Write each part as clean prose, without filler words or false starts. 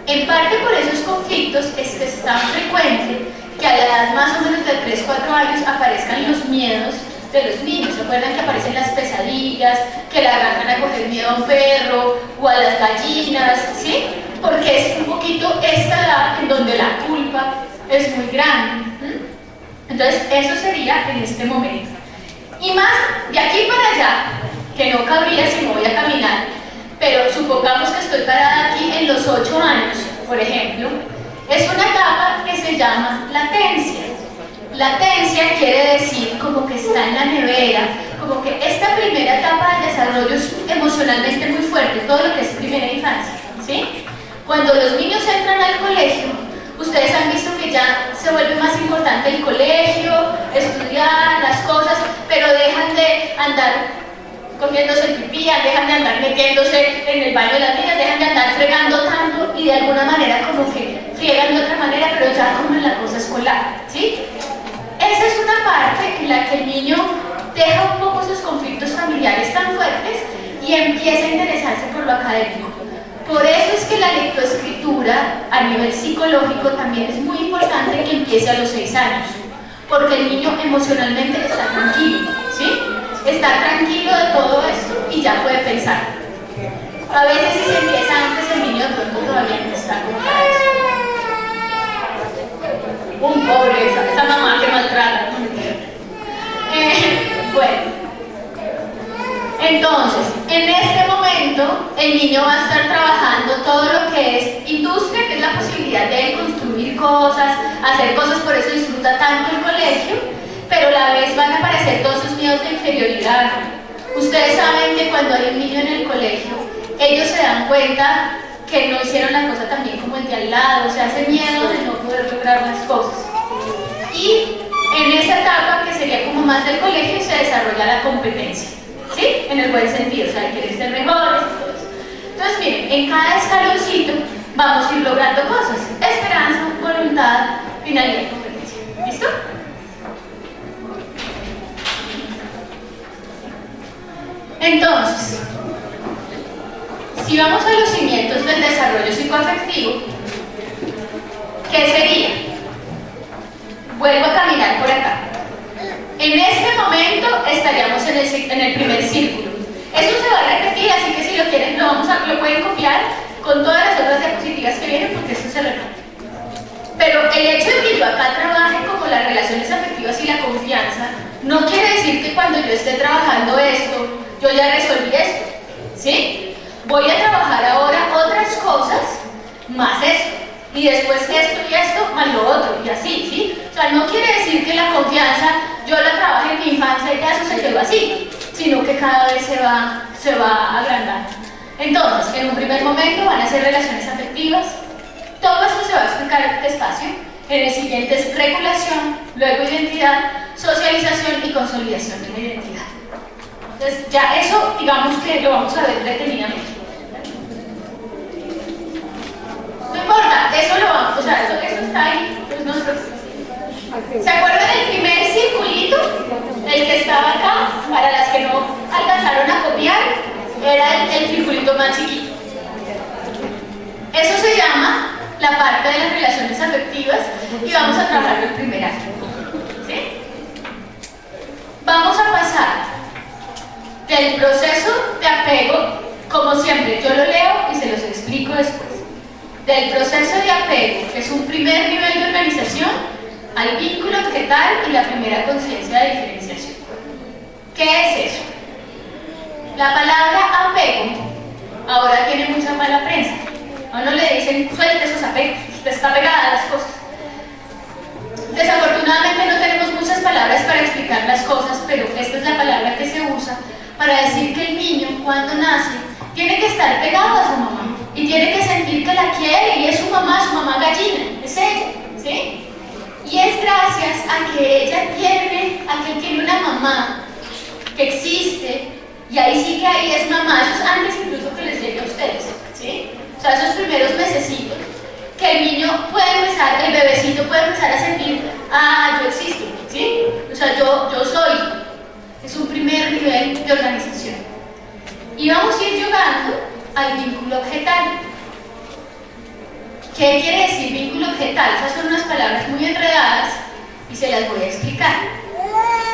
En parte por esos conflictos es que es tan frecuente que a la edad más o menos de 3-4 años aparezcan los miedos de los niños. ¿Se acuerdan que aparecen las pesadillas, que le agarran a coger miedo a un perro o a las gallinas? ¿Sí? Porque es un poquito esta edad en donde la culpa es muy grande. Entonces, eso sería en este momento. Y más, de aquí para allá, que no cabría si me voy a caminar, pero supongamos que estoy parada aquí en los 8 años, por ejemplo, es una etapa que se llama latencia. Latencia quiere decir como que está en la nevera, como que esta primera etapa de desarrollo es emocionalmente muy fuerte, todo lo que es primera infancia, ¿sí? Cuando los niños entran al colegio, ustedes han visto que ya se vuelve más importante el colegio, estudiar, las cosas, pero dejan de andar comiéndose el pipí, dejan de andar metiéndose en el baño de las niñas, dejan de andar fregando tanto y de alguna manera como que friegan de otra manera, pero ya como en la cosa escolar, ¿sí? Esa es una parte en la que el niño deja un poco sus conflictos familiares tan fuertes y empieza a interesarse por lo académico. Por eso es que la lectoescritura a nivel psicológico también es muy importante que empiece a los 6 años, porque el niño emocionalmente está tranquilo, ¿sí? Está tranquilo de todo esto y ya puede pensar. A veces si se empieza antes, el niño de pronto todavía no está con eso. Un pobre, esa mamá que maltrata. Bueno. Entonces, en este momento, el niño va a estar trabajando todo lo que es industria, que es la posibilidad de construir cosas, hacer cosas, por eso disfruta tanto el colegio, pero a la vez van a aparecer todos sus miedos de inferioridad. Ustedes saben que cuando hay un niño en el colegio, ellos se dan cuenta que no hicieron la cosa tan bien como el de al lado, o sea, ese miedo de no poder lograr las cosas. Y en esa etapa, que sería como más del colegio, se desarrolla la competencia. ¿Sí? En el buen sentido, o sea, quieren ser mejores y todo eso. Entonces, miren, en cada escaloncito vamos a ir logrando cosas. Esperanza, voluntad, finalidad y competencia. ¿Listo? Entonces, si vamos a los cimientos del desarrollo psicoafectivo, ¿qué sería? Vuelvo a caminar por acá. En este momento estaríamos en el primer círculo. Eso se va a repetir, así que si lo quieren, lo pueden copiar con todas las otras diapositivas que vienen, porque esto se repite. Pero el hecho de que yo acá trabaje como las relaciones afectivas y la confianza, no quiere decir que cuando yo esté trabajando esto, yo ya resolví esto, ¿sí? Voy a trabajar ahora otras cosas, más esto. Y después esto y esto, más lo otro, y así, ¿sí? O sea, no quiere decir que la confianza yo la trabajé en mi infancia y ya eso se quedó así, sino que cada vez se va agrandando. Entonces, en un primer momento van a ser relaciones afectivas. Todo esto se va a explicar despacio. En el siguiente es regulación, luego identidad, socialización y consolidación de la identidad. Entonces, ya eso, digamos que lo vamos a ver detenidamente. No importa, eso lo vamos, o sea, eso está ahí, pues no se preocupen. ¿Se acuerdan del primer circulito? El que estaba acá, para las que no alcanzaron a copiar, era el circulito más chiquito. Eso se llama la parte de las relaciones afectivas y vamos a trabajar el primer año. ¿Sí? Vamos a pasar del proceso de apego, como siempre, yo lo leo y se los explico después. Del proceso de apego, que es un primer nivel de organización, al vínculo objetal y la primera conciencia de diferenciación. ¿Qué es eso? La palabra apego ahora tiene mucha mala prensa. A uno le dicen, suelte esos apegos, usted está pegada a las cosas. Desafortunadamente no tenemos muchas palabras para explicar las cosas, pero esta es la palabra que se usa para decir que el niño, cuando nace, tiene que estar pegado a su mamá y tiene que sentir que la quiere y es su mamá gallina, es ella, ¿sí? Y es gracias a que ella tiene, a que él tiene una mamá que existe y ahí sí que ahí es mamá, eso es antes incluso que les llegue a ustedes, ¿sí? O sea, esos primeros mesecitos, que el niño puede empezar, el bebecito puede empezar a sentir, ah, yo existo, ¿sí? O sea, yo soy, es un primer nivel de organización. Y vamos a ir llegando al vínculo objetal. ¿Qué quiere decir vínculo objetal? Esas son unas palabras muy enredadas y se las voy a explicar.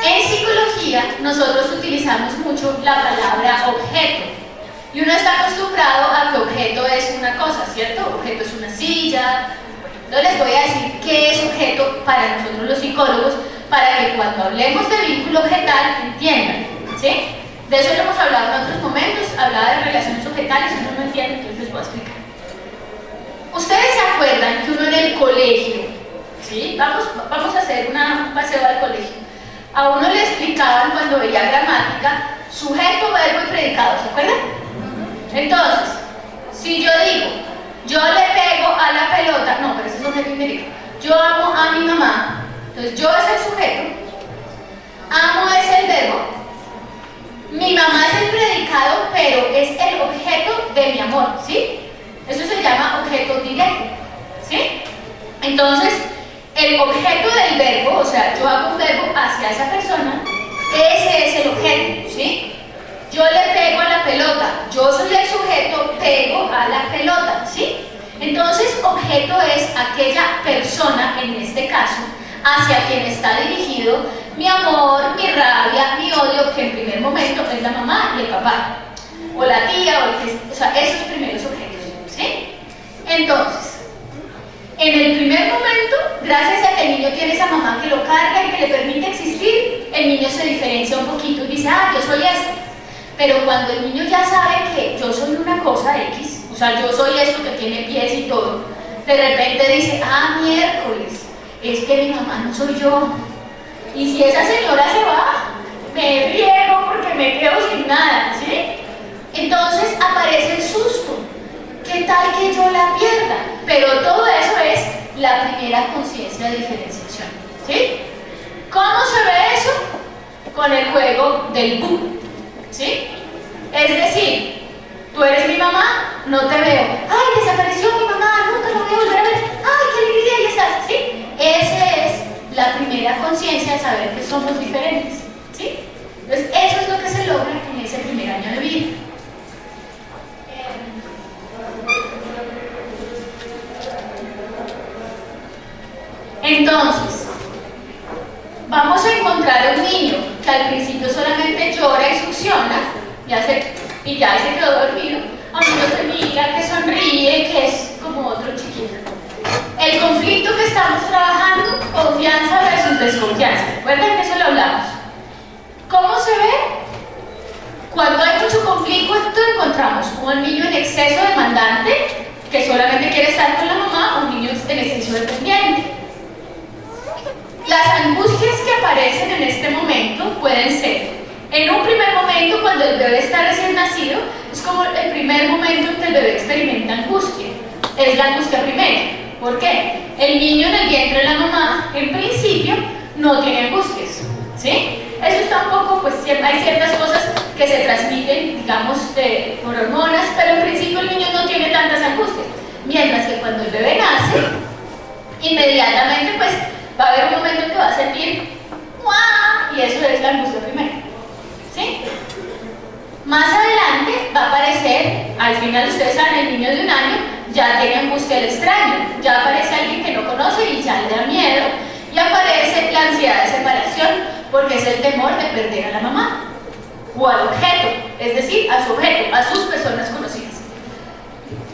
En psicología nosotros utilizamos mucho la palabra objeto y uno está acostumbrado a que objeto es una cosa, ¿cierto? Objeto es una silla. Entonces les voy a decir qué es objeto para nosotros los psicólogos, para que cuando hablemos de vínculo objetal entiendan, ¿sí? De eso lo hemos hablado en otros momentos, hablaba de relaciones objetales, uno no entiende, entonces les voy a explicar. Ustedes se acuerdan que uno en el colegio, ¿sí? Vamos a hacer un paseo al colegio. A uno le explicaban cuando veía gramática, sujeto, verbo y predicado, ¿se acuerdan? Entonces, si yo digo, yo le pego a la pelota, no, pero ese es objeto indirecto. Yo amo a mi mamá, entonces yo es el sujeto, amo es el verbo, mi mamá es el predicado, pero es el objeto de mi amor, ¿sí? Eso se llama objeto directo, ¿sí? Entonces, el objeto del verbo, o sea, yo hago un verbo hacia esa persona, ese es el objeto, ¿sí? Yo le pego a la pelota, yo soy el sujeto, pego a la pelota, ¿sí? Entonces, objeto es aquella persona, en este caso, hacia quien está dirigido mi amor, mi rabia, mi odio, que en primer momento es la mamá y el papá, o la tía, o sea, esos primeros objetos, ¿sí? Entonces, en el primer momento, gracias a que el niño tiene esa mamá que lo carga y que le permite existir, el niño se diferencia un poquito y dice, ah, yo soy esto. Pero cuando el niño ya sabe que yo soy una cosa X, o sea, yo soy esto que tiene pies y todo, de repente dice, ah, miércoles, es que mi mamá no soy yo. Y si esa señora se va, me riego porque me quedo sin nada, ¿sí? Entonces aparece el susto. ¿Qué tal que yo la pierda? Pero todo eso es la primera conciencia de diferenciación, ¿sí? ¿Cómo se ve eso? Con el juego del bu, ¿sí? Es decir, tú eres mi mamá, no te veo. ¡Ay, desapareció mi mamá! Nunca la voy a volver a ver. ¡Ay, qué alegría! Ya estás, ¿sí? Esa es la primera conciencia de saber que somos diferentes, ¿sí? Entonces, eso es lo que se logra en ese primer año de vida. Entonces, vamos a encontrar un niño que al principio solamente llora y succiona, y ya se quedó dormido, a un niño que mira, que sonríe, que es como otro chiquito. El conflicto que estamos trabajando, confianza versus desconfianza. ¿Recuerdan que eso lo hablamos? ¿Cómo se ve? Cuando hay mucho conflicto, encontramos un niño en exceso demandante, que solamente quiere estar con la mamá, o un niño en exceso dependiente. Las angustias que aparecen en este momento pueden ser, en un primer momento, cuando el bebé está recién nacido, es como el primer momento en que el bebé experimenta angustia. Es la angustia primera. ¿Por qué? El niño en el vientre de la mamá, en principio, no tiene angustias, ¿sí? Eso está un poco, pues hay ciertas cosas que se transmiten, digamos, por hormonas, pero en principio el niño no tiene tantas angustias. Mientras que cuando el bebé nace, inmediatamente, pues, va a haber un momento en que va a sentir ¡guau! Y eso es la angustia primera, ¿sí? Más adelante va a aparecer, al final ustedes saben, el niño de 1 año ya tiene angustia del extraño, ya aparece alguien que no conoce y ya le da miedo, y aparece la ansiedad de separación, porque es el temor de perder a la mamá, o al objeto, es decir, a su objeto, a sus personas conocidas.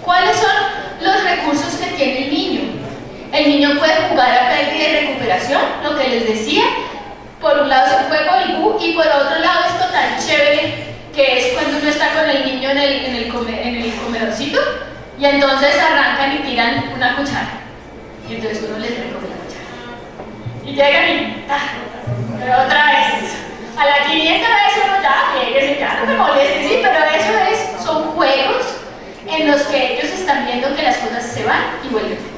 ¿Cuáles son los recursos que tiene el niño? El niño puede jugar a pérdida y recuperación, lo que les decía. Por un lado es el juego del bu y por otro lado esto tan chévere que es cuando uno está con el niño en el comedorcito y entonces arrancan y tiran una cuchara y entonces uno les recoge la cuchara y llegan y pero otra vez a la 500 vez uno ya no me moleste, sí, pero eso son juegos en los que ellos están viendo que las cosas se van y vuelven.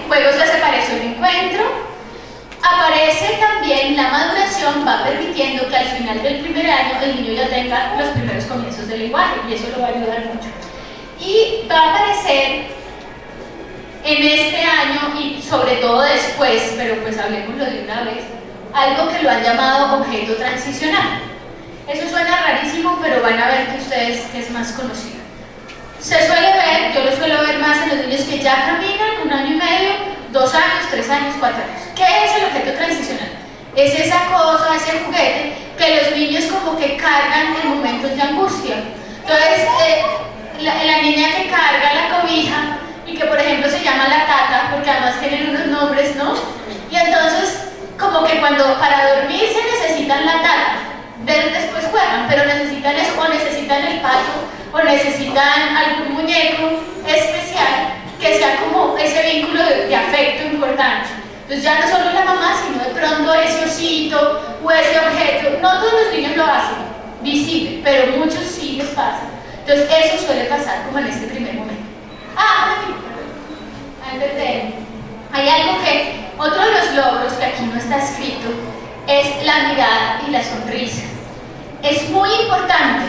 Juegos de separación y encuentro. Aparece también la maduración, va permitiendo que al final del primer año el niño ya tenga los primeros comienzos del lenguaje y eso lo va a ayudar mucho. Y va a aparecer en este año y sobre todo después, pero pues hablemoslo de una vez, algo que lo han llamado objeto transicional. Eso suena rarísimo, pero van a ver que ustedes que es más conocido. Se suele ver, yo lo suelo ver más en los niños que ya caminan 1 año y medio, 2 años, 3 años, 4 años. ¿Qué es el objeto transicional? Es esa cosa, ese juguete que los niños como que cargan en momentos de angustia. Entonces, la niña que carga la cobija y que por ejemplo se llama la tata, porque además tienen unos nombres, ¿no? Y entonces, como que cuando para dormir se necesitan la tata, después juegan, pero necesitan eso, o necesitan el pato, o necesitan algún muñeco especial que sea como ese vínculo de afecto importante. Entonces ya no solo la mamá, sino de pronto ese osito o ese objeto. No todos los niños lo hacen visible, pero muchos sí les pasa. Entonces eso suele pasar como en este primer momento. Antes de... Hay algo que, otro de los logros que aquí no está escrito, es la mirada y la sonrisa. Es muy importante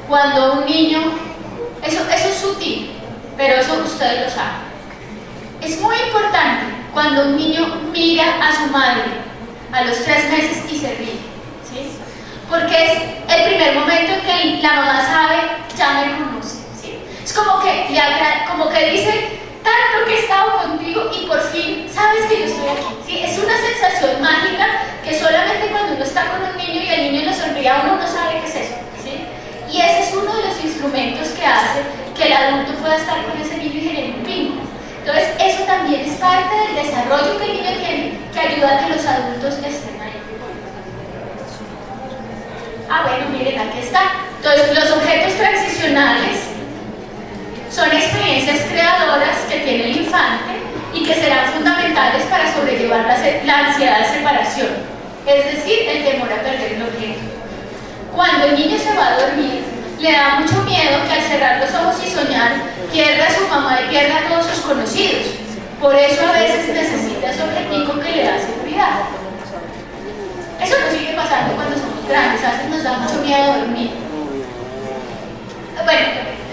cuando un niño, eso es sutil, pero eso ustedes lo saben. Es muy importante cuando un niño mira a su madre a los 3 meses y se ríe, ¿sí? Porque es el primer momento en que la mamá sabe, ya me conoce, ¿sí? Es como que dice, tanto que he estado contigo y por fin sabes que yo estoy aquí, ¿sí? Es una sensación mágica que solamente cuando uno está con un niño y el niño le sonríe a uno no sabe qué es eso, ¿sí? Y ese es uno de los instrumentos que hace que el adulto pueda estar con ese niño y genere un vínculo. Entonces, eso también es parte del desarrollo que el niño tiene, que ayuda a que los adultos estén ahí. Bueno, miren, aquí está. Entonces, los objetos transicionales son experiencias creadoras que tiene el infante y que serán fundamentales para sobrellevar la ansiedad de separación, es decir, el temor a perder el objeto. Cuando el niño se va a dormir, le da mucho miedo que al cerrar los ojos y soñar, pierda a su mamá y pierda a todos sus conocidos. Por eso a veces necesita ese objetivo que le da seguridad. Eso nos sigue pasando cuando somos grandes, a veces nos da mucho miedo dormir. Bueno,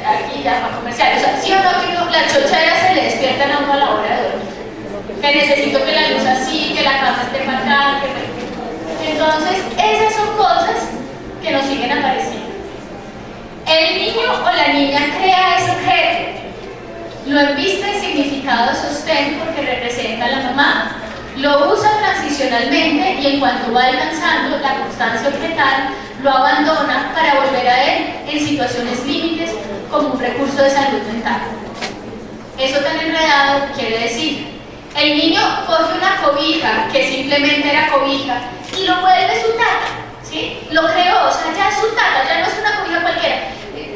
aquí ya para comercial, o sea, sí o no, que las chocheras se le despiertan a uno a la hora de dormir. Que necesito que la luz así, que la cama esté para acá, Entonces, esas son cosas que nos siguen apareciendo. El niño o la niña crea ese objeto, lo enviste en significado de sostén porque representa a la mamá, lo usa transicionalmente y en cuanto va alcanzando la constancia objetal, lo abandona para volver a él en situaciones límites como un recurso de salud mental. Eso tan enredado quiere decir, el niño coge una cobija que simplemente era cobija y lo vuelve su tata, ¿sí? Lo creó, o sea, ya es su tata, ya no es una cobija cualquiera.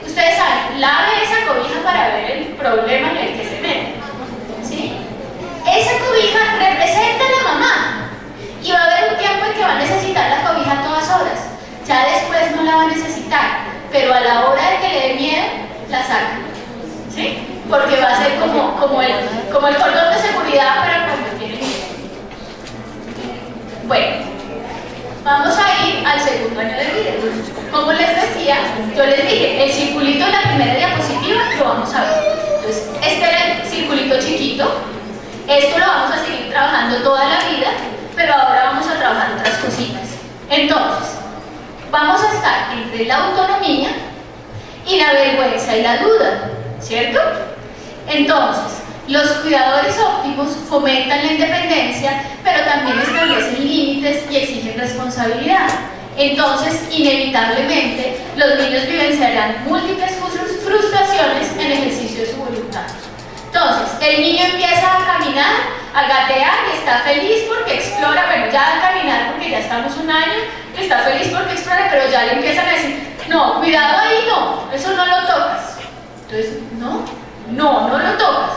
Ustedes saben, lave esa cobija para ver el problema en el que se mete, ¿sí? Esa cobija representa a la mamá y va a haber un tiempo en que va a necesitar la cobija a todas horas. Ya después no la va a necesitar, pero a la hora de que le dé miedo, la saca, ¿sí? Porque va a ser como el cordón de seguridad para cuando tiene miedo. Bueno, vamos a ir al segundo año de vida. Como les decía, yo les dije, el circulito en la primera diapositiva lo vamos a ver. Entonces, este era el circulito chiquito. Esto lo vamos a seguir trabajando toda la vida, pero ahora vamos a trabajar otras cositas. Entonces, vamos a estar entre la autonomía y la vergüenza y la duda, ¿cierto? Entonces, los cuidadores óptimos fomentan la independencia, pero también establecen límites y exigen responsabilidad. Entonces, inevitablemente, los niños vivenciarán múltiples frustraciones en ejercicio de su voluntad. Entonces, el niño empieza a caminar, a gatear y está feliz porque explora, bueno, ya a caminar porque ya estamos 1 año, está feliz porque explora, pero ya le empiezan a decir, no, cuidado ahí, no, eso no lo tocas. Entonces, no lo tocas.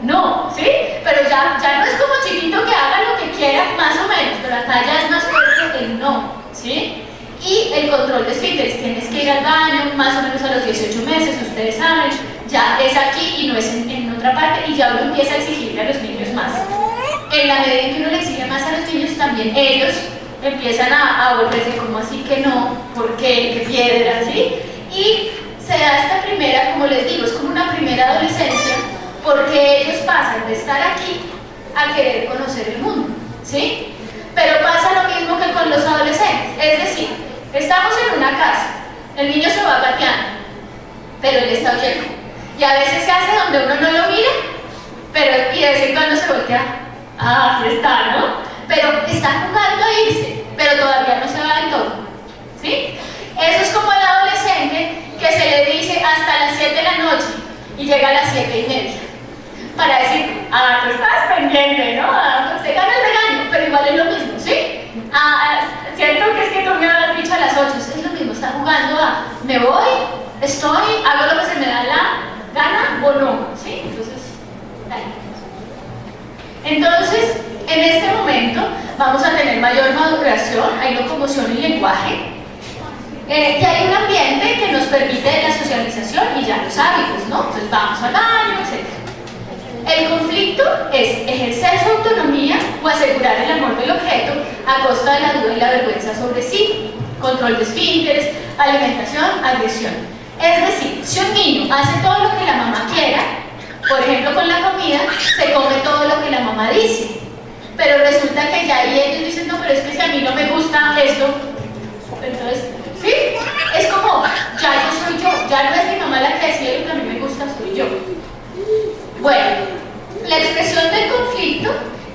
No, ¿sí? Pero ya no es como chiquito que haga lo que quiera, más o menos, pero acá ya es más fuerte el no, ¿sí? Y el control de esfínteres, tienes que ir al baño más o menos a los 18 meses, ustedes saben, ya es aquí y no es en otra parte, y ya uno empieza a exigirle a los niños más. En la medida en que uno le exige más a los niños, también ellos empiezan a volverse como así que no, ¿por qué? ¿Qué piedra? ¿Sí? Y se da esta primera, como les digo, es como una primera adolescencia, porque ellos pasan de estar aquí a querer conocer el mundo, ¿sí? Pero pasa lo mismo que con los adolescentes, es decir, estamos en una casa, el niño se va gateando, pero él está oyendo, y Y a veces se hace donde uno no lo mira, pero y de vez en cuando se voltea, ah, sí está, ¿no? Pero está jugando a irse, pero todavía no se va del todo, ¿sí? Eso es como el adolescente que se le dice hasta las 7 de la noche y llega a las 7:30 para decir, ah, tú estás pendiente, ¿no? Ah, se gana el regaño, pero igual es lo mismo, ¿sí? Siento que es que tú me habías dicho a las 8, es lo mismo, está jugando a, me voy, estoy, hago lo que se me da la gana o no, ¿sí? Entonces, dale. Entonces, en este momento vamos a tener mayor maduración, hay locomoción y lenguaje, y hay un ambiente que nos permite la socialización y ya los hábitos, ¿no? Entonces vamos al baño, etc. El conflicto es ejercer su autonomía o asegurar el amor del objeto a costa de la duda y la vergüenza sobre sí, control de esfínteres, alimentación, agresión. Es decir, si un niño hace todo lo que la mamá quiera, por ejemplo con la comida, se come todo lo que la mamá dice, pero resulta que ya ahí ellos dicen, no, pero es que si a mí no me gusta esto, entonces, ¿sí? Es como, ya yo soy yo, ya no es mi mamá la que decide lo que a mí me gusta, soy yo. Bueno, la expresión del conflicto,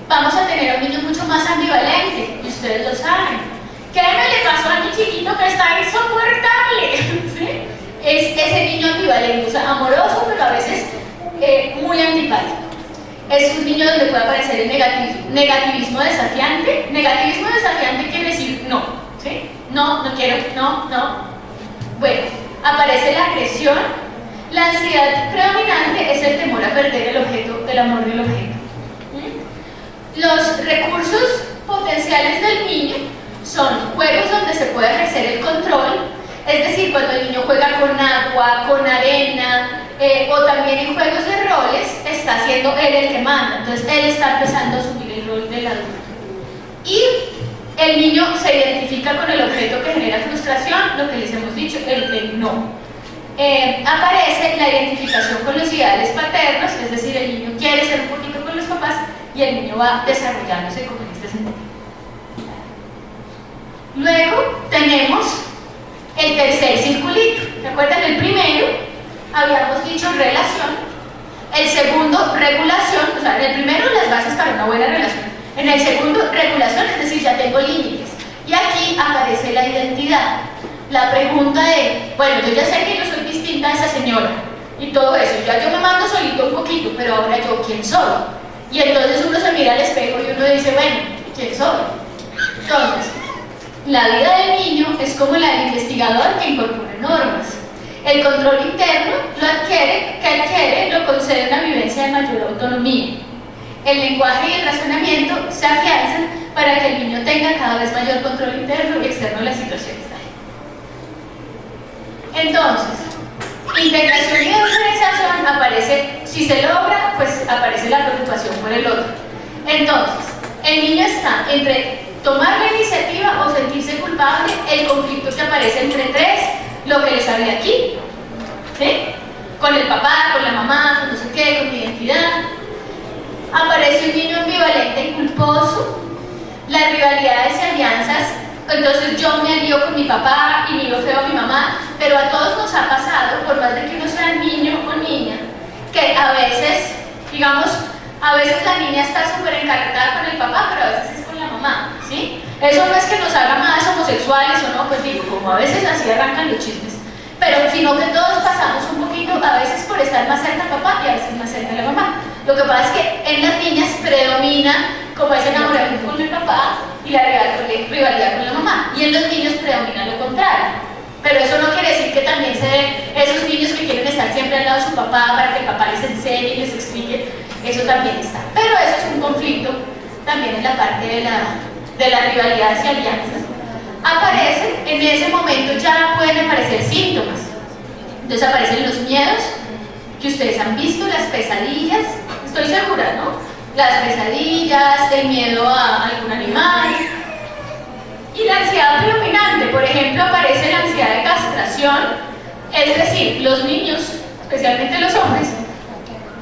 vamos a tener a un niño mucho más ambivalente, y ustedes lo saben. ¿Qué me le pasó a mi chiquito que está insoportable? ¿Sí? Es ese niño ambivalente, o sea, amoroso, pero a veces muy antipático. Es un niño donde puede aparecer el negativismo desafiante. Negativismo desafiante quiere decir no, ¿sí? No, no quiero, no, no. Bueno, aparece la agresión. La ansiedad predominante es el temor a perder el objeto, el amor del objeto. Los recursos potenciales del niño son juegos donde se puede ejercer el control, es decir, cuando el niño juega con agua, con arena, o también en juegos de roles, está siendo él el que manda, entonces él está empezando a asumir el rol del adulto. Y el niño se identifica con el objeto que genera frustración, lo que les hemos dicho, el no. Aparece la identificación con los ideales paternos, es decir, el niño quiere ser un poquito con los papás y el niño va desarrollándose como en este sentido. Luego tenemos el tercer circulito. ¿Se acuerdan? El primero, habíamos dicho relación, el segundo, regulación, o sea, en el primero las bases para una buena relación, en el segundo, regulación, es decir, ya tengo límites, y aquí aparece la identidad. La pregunta de, bueno, yo ya sé que yo soy distinta a esa señora y todo eso, ya yo me mando solito un poquito, pero ahora yo, ¿quién soy? Y entonces uno se mira al espejo y uno dice, bueno, ¿quién soy? Entonces, la vida del niño es como la del investigador que incorpora normas. El control interno que adquiere lo concede una vivencia de mayor autonomía. El lenguaje y el razonamiento se afianzan para que el niño tenga cada vez mayor control interno y externo de las situaciones. Entonces, integración y diferenciación aparece, si se logra, pues aparece la preocupación por el otro. Entonces, el niño está entre tomar la iniciativa o sentirse culpable, el conflicto que aparece entre tres, lo que les hablé aquí, ¿sí? Con el papá, con la mamá, con no sé qué, con mi identidad. Aparece un niño ambivalente y culposo, las rivalidades y alianzas. Entonces yo me alío con mi papá y miro feo a mi mamá, pero a todos nos ha pasado, por más de que uno sea niño o niña, que a veces, digamos, a veces la niña está súper encarretada con el papá, pero a veces es con la mamá, ¿sí? Eso no es que nos haga más homosexuales o no, pues digo, como a veces así arrancan los chismes, pero sino que todos pasamos un poquito, a veces por estar más cerca al papá y a veces más cerca a la mamá. Lo que pasa es que en las niñas predomina como ese enamoramiento con el papá y la rivalidad con la mamá, y en los niños predomina lo contrario. Pero eso no quiere decir que también se den esos niños que quieren estar siempre al lado de su papá para que el papá les enseñe y les explique, eso también está. Pero eso es un conflicto también en la parte de las rivalidades y alianzas. Aparecen, en ese momento ya pueden aparecer síntomas. Entonces aparecen los miedos que ustedes han visto, las pesadillas, estoy segura, ¿no? Las pesadillas, el miedo a algún animal y la ansiedad predominante. Por ejemplo, aparece la ansiedad de castración, es decir, los niños, especialmente los hombres,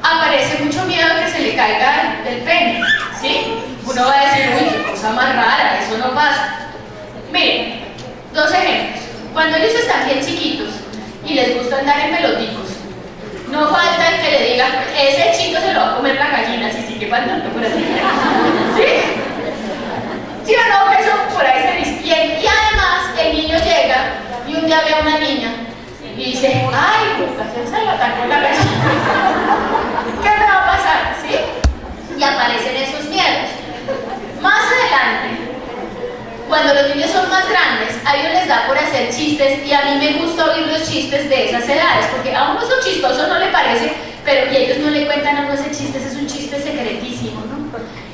aparece mucho miedo que se le caiga del pene, ¿sí? Uno va a decir, uy, qué cosa más rara, eso no pasa. Miren, dos ejemplos. Cuando ellos están bien chiquitos y les gusta andar en peloticos, no falta diga, ese chico se lo va a comer la gallina si sigue faltando por así. ¿Sí? ¿Sí o no? Que eso por ahí se dice. Y además el niño llega y un día ve a una niña y dice, ay, pues se lo atacó la gallina. ¿Qué me va a pasar? ¿Sí? Y aparecen esos miedos. Más adelante, cuando los niños son más grandes, a ellos les da por hacer chistes y a mí me gusta oír los chistes de esas edades, porque a uno eso chistoso no le parece, pero y ellos no le cuentan a uno ese chiste, ese es un chiste secretísimo, ¿no?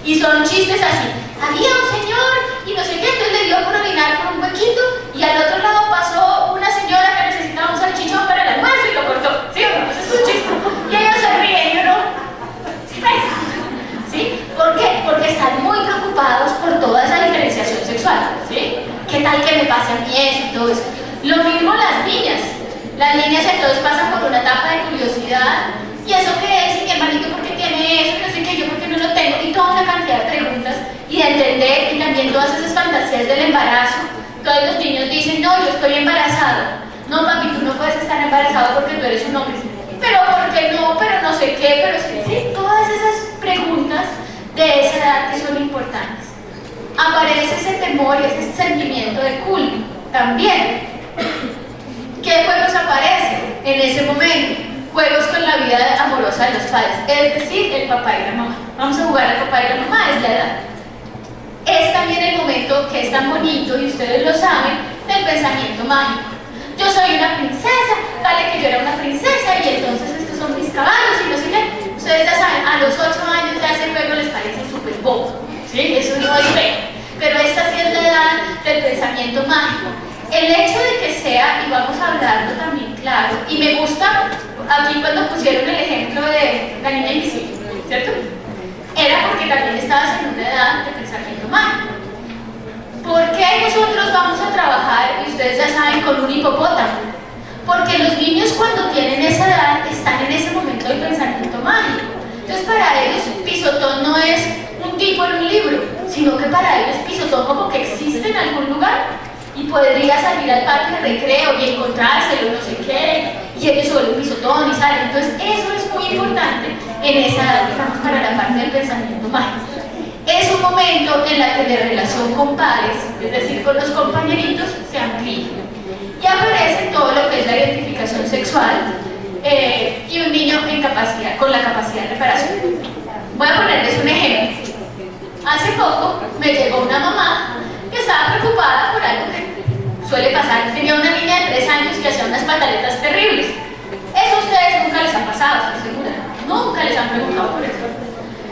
Y son chistes así, había un señor y no sé qué, entonces le dio por orinar por un huequito y al otro lado pasó una señora que necesitaba un salchichón para el almuerzo y lo cortó, ¿sí o no? Ese es un chiste. Y ellos se ríen y uno, ¿sí? ¿Por qué? Porque están muy preocupados por toda esa diferenciación sexual, ¿sí? ¿Qué tal que me pase a mí eso y todo eso? Lo mismo las niñas. Las niñas entonces pasan por una etapa de curiosidad. ¿Y eso qué es? ¿Y mi hermanito por qué tiene eso? No sé qué, yo por qué no lo tengo. Y toda una cantidad de preguntas y de entender y también todas esas fantasías del embarazo. Todos los niños dicen, no, yo estoy embarazado. No, papi, tú no puedes estar embarazado porque tú eres un hombre. Pero ¿por qué no? Pero no sé qué, pero sí, sí. Todas esas preguntas de esa edad que son importantes. Aparece ese temor y ese sentimiento de culpa también. ¿Qué juegos aparecen en ese momento? Juegos con la vida amorosa de los padres, es decir, el papá y la mamá. Vamos a jugar al papá y la mamá, es la edad. Es también el momento que es tan bonito, y ustedes lo saben, del pensamiento mágico. Yo soy una princesa, vale que yo era una princesa, y entonces estos son mis caballos, y no sé qué. Ustedes ya saben, a los 8 años ya ese juego les parece súper bobo, ¿sí? Eso no es feo. Pero esta sí es la edad del pensamiento mágico. El hecho de que sea, y vamos a hablarlo también claro, y me gusta aquí cuando pusieron el ejemplo de la niña invisible, ¿cierto? Era porque también estabas en una edad de pensamiento mágico. ¿Por qué nosotros vamos a trabajar, y ustedes ya saben, con un hipopótamo? Porque los niños cuando tienen esa edad están en ese momento del pensamiento mágico. Entonces para ellos pisotón no es un tipo en un libro, sino que para ellos pisotón como que existe en algún lugar y podría salir al parque de recreo y encontrárselo, no sé qué, y ellos se vuelven pisotón y salen. Entonces eso es muy importante en esa edad, digamos, para la parte del pensamiento mágico. Es un momento en la que la relación con pares, es decir, con los compañeritos, se amplía. Y aparece todo lo que es la identificación sexual y un niño con la capacidad de reparación. Voy a ponerles un ejemplo. Hace poco me llegó una mamá que estaba preocupada por algo que suele pasar. Tenía una niña de 3 años que hacía unas pataletas terribles. Eso a ustedes nunca les ha pasado, estoy segura. Nunca les han preguntado por eso.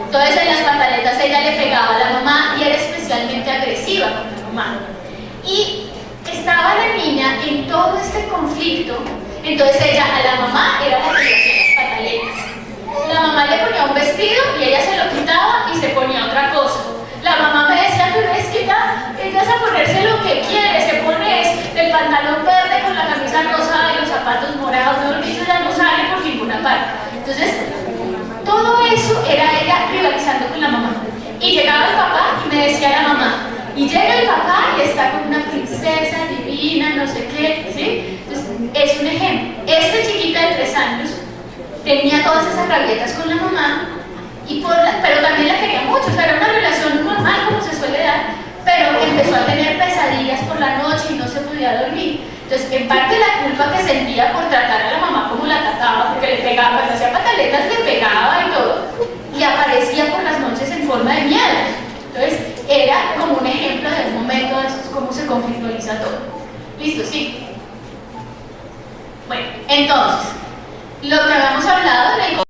Entonces en las pantaletas ella le pegaba a la mamá y era especialmente agresiva con la mamá. Y estaba la niña en todo este conflicto. Entonces ella, a la mamá, era la que le hacía las pantaletas. La mamá le ponía un vestido y ella se lo quitaba y se ponía otra cosa. La mamá me decía, pero es que ella es a ponerse lo que quiere, se pone el pantalón verde con la camisa rosada y los zapatos morados, no, eso ya no sale por ninguna parte. Entonces, todo eso era ella rivalizando con la mamá. Y llegaba el papá y me decía la mamá, y llega el papá y está con una princesa divina, no sé qué, ¿sí? Entonces, es un ejemplo. Esta chiquita de 3 años tenía todas esas rabietas con la mamá, pero también la quería mucho, o sea, era una relación normal como se suele dar, pero empezó a tener pesadillas por la noche y no se podía dormir. Entonces, en parte la culpa que sentía por tratar a la mamá como la trataba, porque le pegaba, cuando hacía pataletas le pegaba y todo, y aparecía por las noches en forma de miedo. Entonces, era como un ejemplo de un momento de cómo se conflictualiza todo. ¿Listo? Sí. Bueno, entonces, lo que habíamos hablado en el